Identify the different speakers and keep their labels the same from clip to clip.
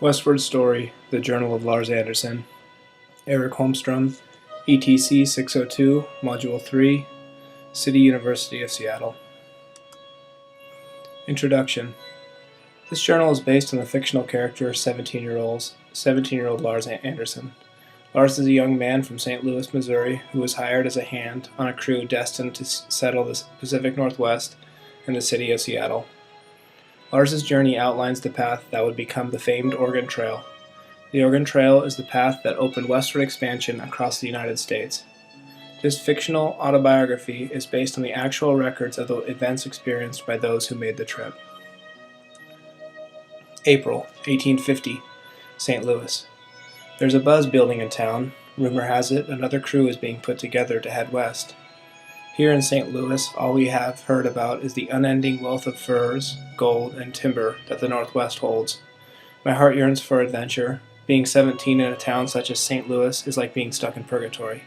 Speaker 1: Westward Story, The Journal of Lars Anderson, Eric Holmstrom, ETC 602, Module 3, City University of Seattle. Introduction. This journal is based on the fictional character 17-year-old Lars Anderson. Lars is a young man from St. Louis, Missouri, who was hired as a hand on a crew destined to settle the Pacific Northwest and the city of Seattle. Lars's journey outlines the path that would become the famed Oregon Trail. The Oregon Trail is the path that opened westward expansion across the United States. This fictional autobiography is based on the actual records of the events experienced by those who made the trip. April 1850, St. Louis. There's a buzz building in town. Rumor has it another crew is being put together to head west. Here in St. Louis, all we have heard about is the unending wealth of furs, gold, and timber that the Northwest holds. My heart yearns for adventure. Being 17 in a town such as St. Louis is like being stuck in purgatory.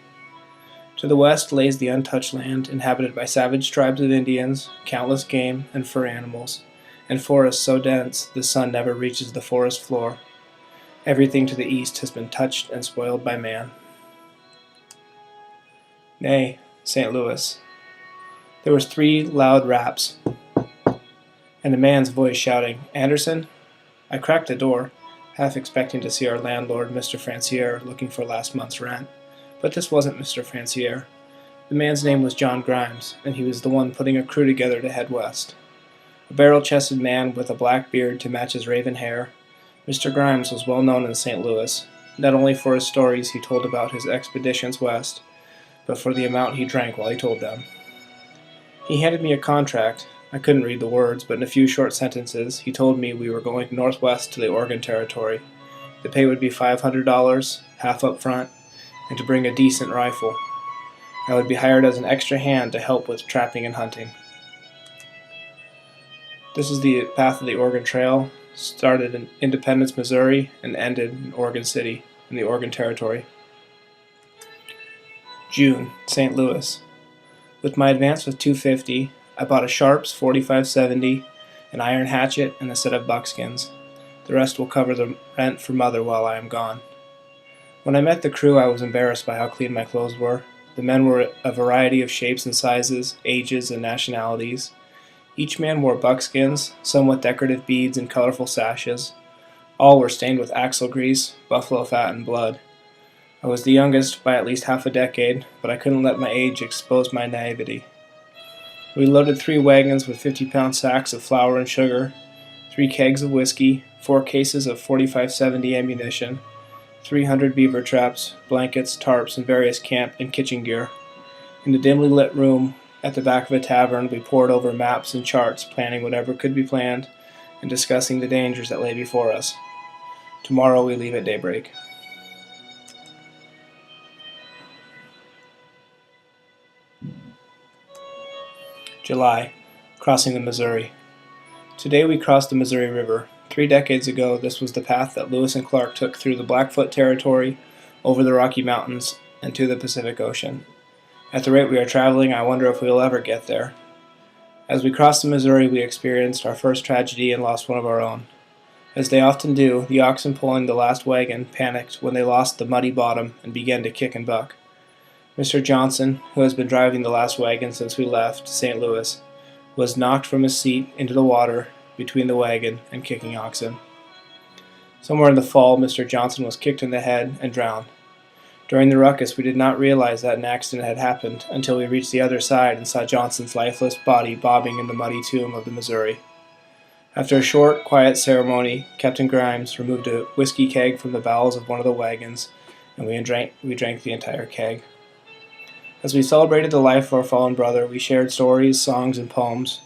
Speaker 1: To the west lays the untouched land inhabited by savage tribes of Indians, countless game and fur animals, and forests so dense the sun never reaches the forest floor. Everything to the east has been touched and spoiled by man. Nay, St. Louis. There was 3 loud raps, and a man's voice shouting, "Anderson?" I cracked the door, half expecting to see our landlord, Mr. Francier, looking for last month's rent. But this wasn't Mr. Francier. The man's name was John Grimes, and he was the one putting a crew together to head west. A barrel-chested man with a black beard to match his raven hair, Mr. Grimes was well known in St. Louis, not only for his stories he told about his expeditions west, but for the amount he drank while he told them. He handed me a contract. I couldn't read the words, but in a few short sentences he told me we were going northwest to the Oregon Territory. The pay would be $500, half up front, and to bring a decent rifle. I would be hired as an extra hand to help with trapping and hunting. This is the path of the Oregon Trail, started in Independence, Missouri, and ended in Oregon City, in the Oregon Territory. June, St. Louis. With my advance of $250, I bought a Sharps 4570, an iron hatchet, and a set of buckskins. The rest will cover the rent for Mother while I am gone. When I met the crew, I was embarrassed by how clean my clothes were. The men were a variety of shapes and sizes, ages, and nationalities. Each man wore buckskins, some with decorative beads and colorful sashes. All were stained with axle grease, buffalo fat, and blood. I was the youngest by at least half a decade, but I couldn't let my age expose my naivety. We loaded 3 wagons with 50-pound sacks of flour and sugar, 3 kegs of whiskey, 4 cases of 4570 ammunition, 300 beaver traps, blankets, tarps, and various camp and kitchen gear. In the dimly lit room at the back of a tavern, we pored over maps and charts, planning whatever could be planned, and discussing the dangers that lay before us. Tomorrow we leave at daybreak. July, crossing the Missouri. Today we crossed the Missouri River. 3 decades ago, this was the path that Lewis and Clark took through the Blackfoot Territory, over the Rocky Mountains, and to the Pacific Ocean. At the rate we are traveling, I wonder if we will ever get there. As we crossed the Missouri, we experienced our first tragedy and lost one of our own. As they often do, the oxen pulling the last wagon panicked when they lost the muddy bottom and began to kick and buck. Mr. Johnson, who has been driving the last wagon since we left St. Louis, was knocked from his seat into the water between the wagon and kicking oxen. Somewhere in the fall, Mr. Johnson was kicked in the head and drowned. During the ruckus, we did not realize that an accident had happened until we reached the other side and saw Johnson's lifeless body bobbing in the muddy tomb of the Missouri. After a short, quiet ceremony, Captain Grimes removed a whiskey keg from the bowels of one of the wagons, and we drank the entire keg. As we celebrated the life of our fallen brother, we shared stories, songs, and poems,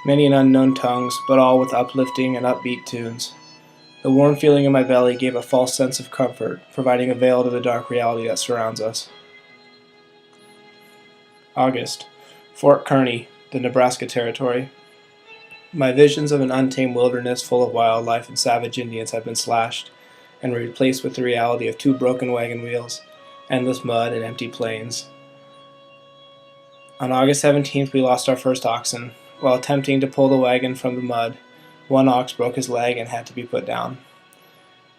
Speaker 1: many in unknown tongues, but all with uplifting and upbeat tunes. The warm feeling in my belly gave a false sense of comfort, providing a veil to the dark reality that surrounds us. August, Fort Kearny, the Nebraska Territory. My visions of an untamed wilderness full of wildlife and savage Indians have been slashed and replaced with the reality of 2 broken wagon wheels, endless mud, and empty plains. On August 17th, we lost our first oxen. While attempting to pull the wagon from the mud, one ox broke his leg and had to be put down.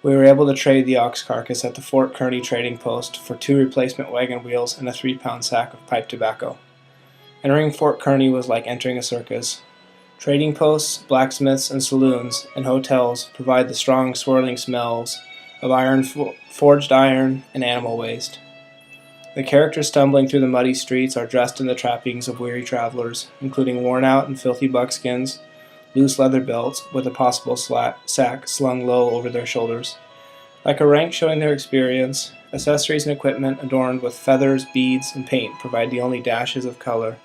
Speaker 1: We were able to trade the ox carcass at the Fort Kearny trading post for 2 replacement wagon wheels and a 3-pound sack of pipe tobacco. Entering Fort Kearny was like entering a circus. Trading posts, blacksmiths, and saloons and hotels provide the strong, swirling smells of forged iron and animal waste. The characters stumbling through the muddy streets are dressed in the trappings of weary travelers, including worn-out and filthy buckskins, loose leather belts with a possible sack slung low over their shoulders. Like a rank showing their experience, accessories and equipment adorned with feathers, beads, and paint provide the only dashes of color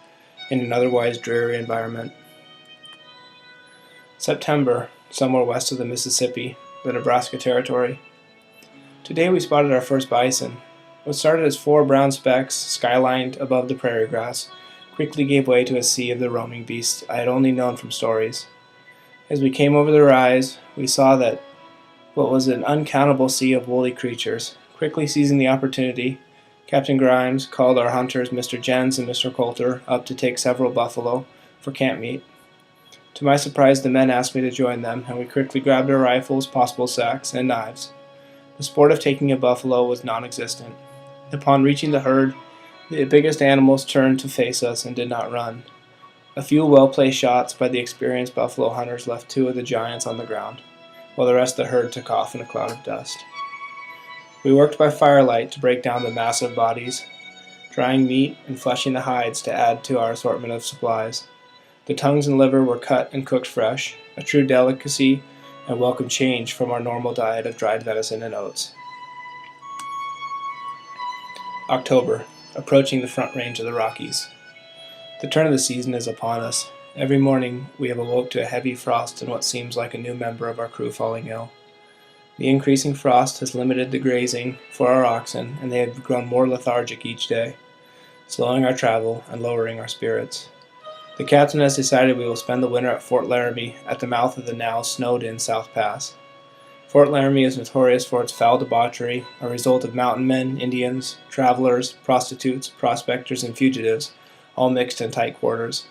Speaker 1: in an otherwise dreary environment. September, somewhere west of the Mississippi, the Nebraska Territory. Today we spotted our first bison. What started as 4 brown specks skylined above the prairie grass quickly gave way to a sea of the roaming beasts I had only known from stories. As we came over the rise, we saw that what was an uncountable sea of woolly creatures. Quickly seizing the opportunity, Captain Grimes called our hunters Mr. Jens and Mr. Coulter up to take several buffalo for camp meat. To my surprise, the men asked me to join them, and we quickly grabbed our rifles, possible sacks, and knives. The sport of taking a buffalo was non-existent. Upon reaching the herd, the biggest animals turned to face us and did not run. A few well-placed shots by the experienced buffalo hunters left 2 of the giants on the ground, while the rest of the herd took off in a cloud of dust. We worked by firelight to break down the massive bodies, drying meat and fleshing the hides to add to our assortment of supplies. The tongues and liver were cut and cooked fresh, a true delicacy and welcome change from our normal diet of dried venison and oats. October, approaching the front range of the Rockies. The turn of the season is upon us. Every morning we have awoke to a heavy frost and what seems like a new member of our crew falling ill. The increasing frost has limited the grazing for our oxen, and they have grown more lethargic each day, slowing our travel and lowering our spirits. The captain has decided we will spend the winter at Fort Laramie at the mouth of the now snowed-in South Pass. Fort Laramie is notorious for its foul debauchery, a result of mountain men, Indians, travelers, prostitutes, prospectors, and fugitives, all mixed in tight quarters.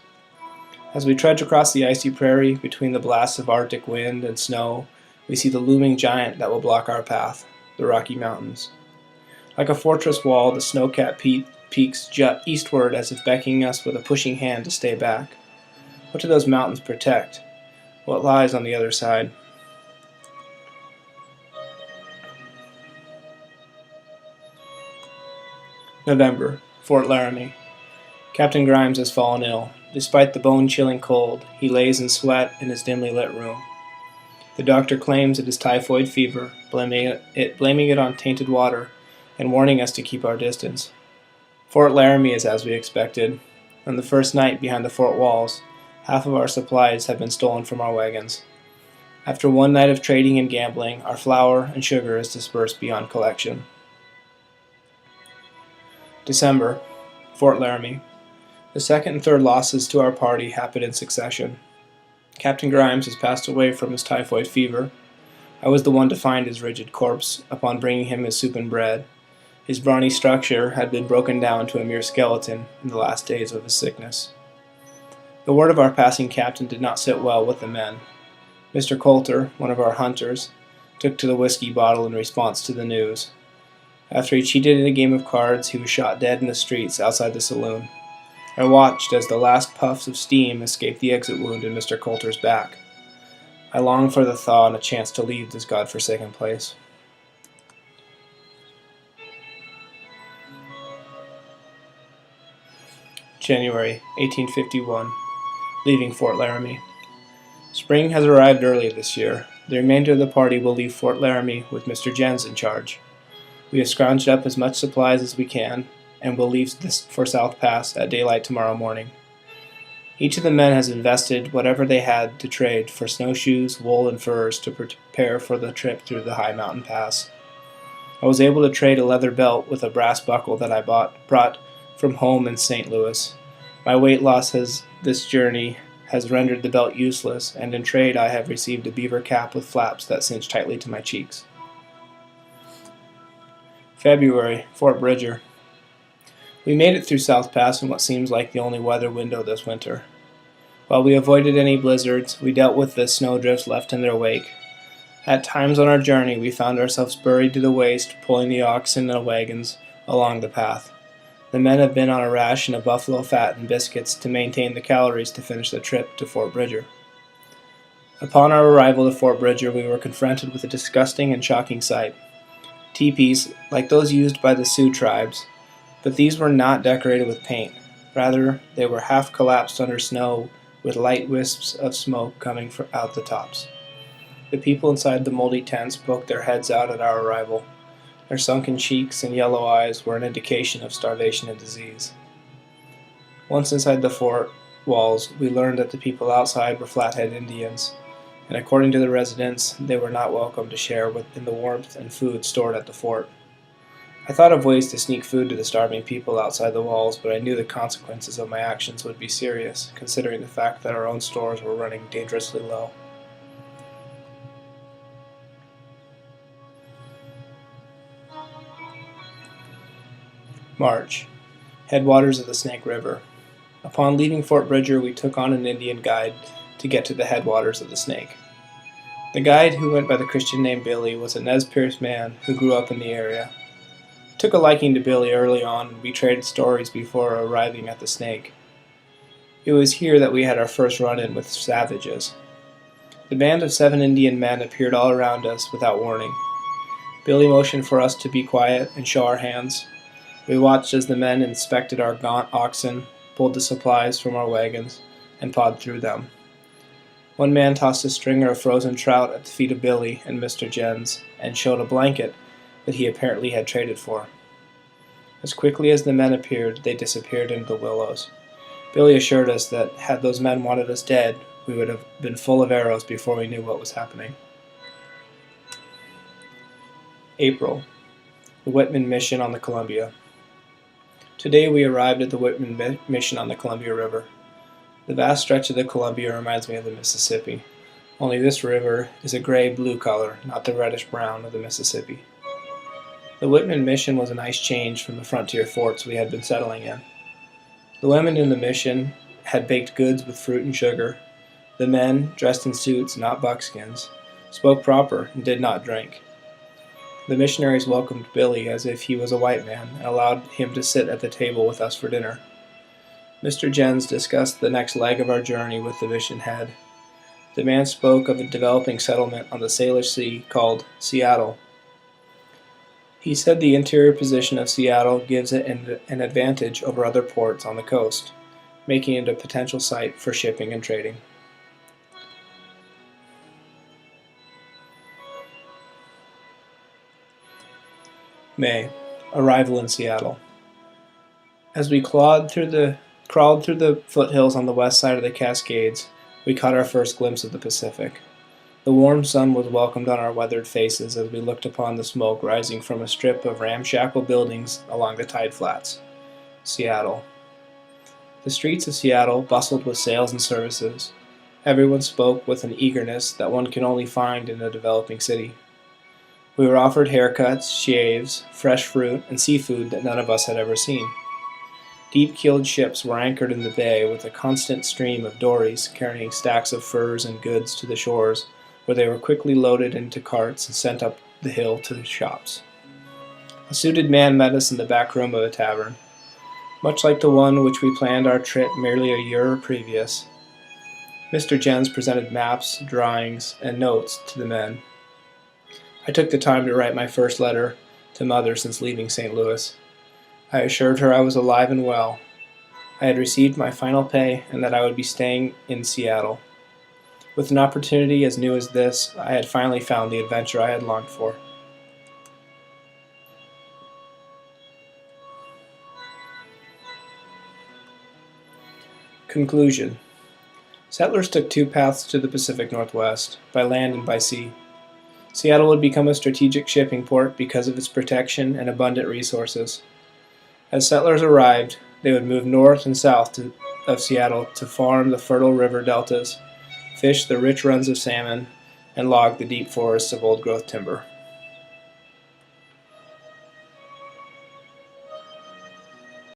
Speaker 1: As we trudge across the icy prairie between the blasts of Arctic wind and snow, we see the looming giant that will block our path, the Rocky Mountains. Like a fortress wall, the snow-capped peaks jut eastward as if beckoning us with a pushing hand to stay back. What do those mountains protect? What lies on the other side? November, Fort Laramie. Captain Grimes has fallen ill. Despite the bone-chilling cold, he lays in sweat in his dimly lit room. The doctor claims it is typhoid fever, blaming it on tainted water, and warning us to keep our distance. Fort Laramie is as we expected. On the first night behind the fort walls, half of our supplies have been stolen from our wagons. After one night of trading and gambling, our flour and sugar is dispersed beyond collection. December, Fort Laramie. The second and third losses to our party happened in succession. Captain Grimes has passed away from his typhoid fever. I was the one to find his rigid corpse upon bringing him his soup and bread. His brawny structure had been broken down to a mere skeleton in the last days of his sickness. The word of our passing captain did not sit well with the men. Mr. Coulter, one of our hunters, took to the whiskey bottle in response to the news. After he cheated in a game of cards, he was shot dead in the streets outside the saloon. I watched as the last puffs of steam escaped the exit wound in Mr. Coulter's back. I longed for the thaw and a chance to leave this godforsaken place. January 1851. Leaving Fort Laramie. Spring has arrived early this year. The remainder of the party will leave Fort Laramie with Mr. Jens in charge. We have scrounged up as much supplies as we can, and will leave this for South Pass at daylight tomorrow morning. Each of the men has invested whatever they had to trade for snowshoes, wool, and furs to prepare for the trip through the high mountain pass. I was able to trade a leather belt with a brass buckle that I brought from home in St. Louis. My weight loss this journey has rendered the belt useless, and in trade I have received a beaver cap with flaps that cinch tightly to my cheeks. February, Fort Bridger. We made it through South Pass in what seems like the only weather window this winter. While we avoided any blizzards, we dealt with the snowdrifts left in their wake. At times on our journey we found ourselves buried to the waist, pulling the oxen and wagons along the path. The men have been on a ration of buffalo fat and biscuits to maintain the calories to finish the trip to Fort Bridger. Upon our arrival to Fort Bridger, we were confronted with a disgusting and shocking sight. Teepees, like those used by the Sioux tribes, but these were not decorated with paint. Rather, they were half collapsed under snow with light wisps of smoke coming out the tops. The people inside the moldy tents poked their heads out at our arrival. Their sunken cheeks and yellow eyes were an indication of starvation and disease. Once inside the fort walls, we learned that the people outside were Flathead Indians, and according to the residents, they were not welcome to share in the warmth and food stored at the fort. I thought of ways to sneak food to the starving people outside the walls, but I knew the consequences of my actions would be serious, considering the fact that our own stores were running dangerously low. March. Headwaters of the Snake River. Upon leaving Fort Bridger, we took on an Indian guide to get to the headwaters of the Snake. The guide, who went by the Christian name Billy, was a Nez Perce man who grew up in the area. I took a liking to Billy early on, and we traded stories before arriving at the Snake. It was here that we had our first run-in with savages. The band of 7 Indian men appeared all around us without warning. Billy motioned for us to be quiet and show our hands. We watched as the men inspected our gaunt oxen, pulled the supplies from our wagons, and pawed through them. One man tossed a stringer of frozen trout at the feet of Billy and Mr. Jens, and showed a blanket that he apparently had traded for. As quickly as the men appeared, they disappeared into the willows. Billy assured us that had those men wanted us dead, we would have been full of arrows before we knew what was happening. April. The Whitman Mission on the Columbia. Today we arrived at the Whitman Mission on the Columbia River. The vast stretch of the Columbia reminds me of the Mississippi, only this river is a gray-blue color, not the reddish-brown of the Mississippi. The Whitman Mission was a nice change from the frontier forts we had been settling in. The women in the mission had baked goods with fruit and sugar. The men, dressed in suits, not buckskins, spoke proper and did not drink. The missionaries welcomed Billy as if he was a white man and allowed him to sit at the table with us for dinner. Mr. Jens discussed the next leg of our journey with the mission head. The man spoke of a developing settlement on the Salish Sea called Seattle. He said the interior position of Seattle gives it an advantage over other ports on the coast, making it a potential site for shipping and trading. May. Arrival in Seattle. As we crawled through the foothills on the west side of the Cascades, we caught our first glimpse of the Pacific. The warm sun was welcomed on our weathered faces as we looked upon the smoke rising from a strip of ramshackle buildings along the tide flats. Seattle. The streets of Seattle bustled with sales and services. Everyone spoke with an eagerness that one can only find in a developing city. We were offered haircuts, shaves, fresh fruit, and seafood that none of us had ever seen. Deep-keeled ships were anchored in the bay with a constant stream of dories carrying stacks of furs and goods to the shores, where they were quickly loaded into carts and sent up the hill to the shops. A suited man met us in the back room of a tavern. Much like the one which we planned our trip merely a year previous, Mr. Jens presented maps, drawings, and notes to the men. I took the time to write my first letter to Mother since leaving St. Louis. I assured her I was alive and well. I had received my final pay and that I would be staying in Seattle. With an opportunity as new as this, I had finally found the adventure I had longed for. Conclusion. Settlers took 2 paths to the Pacific Northwest, by land and by sea. Seattle would become a strategic shipping port because of its protection and abundant resources. As settlers arrived, they would move north and south of Seattle to farm the fertile river deltas, fish the rich runs of salmon, and log the deep forests of old-growth timber.